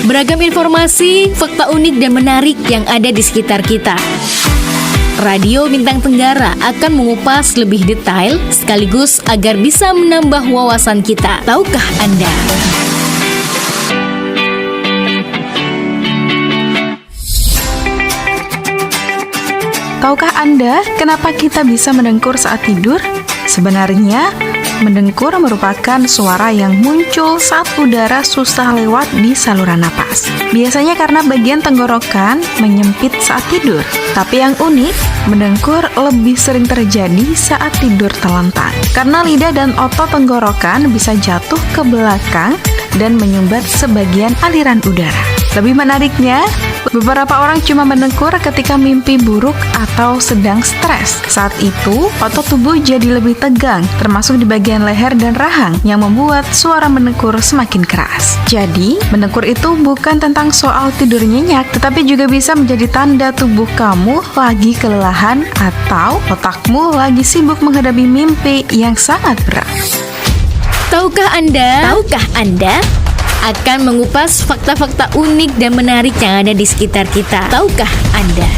Beragam informasi, fakta unik dan menarik yang ada di sekitar kita. Radio Bintang Tenggara akan mengupas lebih detail sekaligus agar bisa menambah wawasan kita. Tahukah Anda? Tahukah Anda kenapa kita bisa mendengkur saat tidur? Sebenarnya, mendengkur merupakan suara yang muncul saat udara susah lewat di saluran napas. Biasanya karena bagian tenggorokan menyempit saat tidur. Tapi yang unik, mendengkur lebih sering terjadi saat tidur telentang. Karena lidah dan otot tenggorokan bisa jatuh ke belakang dan menyumbat sebagian aliran udara. Lebih menariknya, beberapa orang cuma mendengkur ketika mimpi buruk atau sedang stres. Saat itu, otot tubuh jadi lebih tegang, termasuk di bagian leher dan rahang, yang membuat suara mendengkur semakin keras. Jadi, mendengkur itu bukan tentang soal tidur nyenyak, tetapi juga bisa menjadi tanda tubuh kamu lagi kelelahan atau otakmu lagi sibuk menghadapi mimpi yang sangat berat. Tahukah Anda? Akan mengupas fakta-fakta unik dan menarik yang ada di sekitar kita. Tahukah Anda?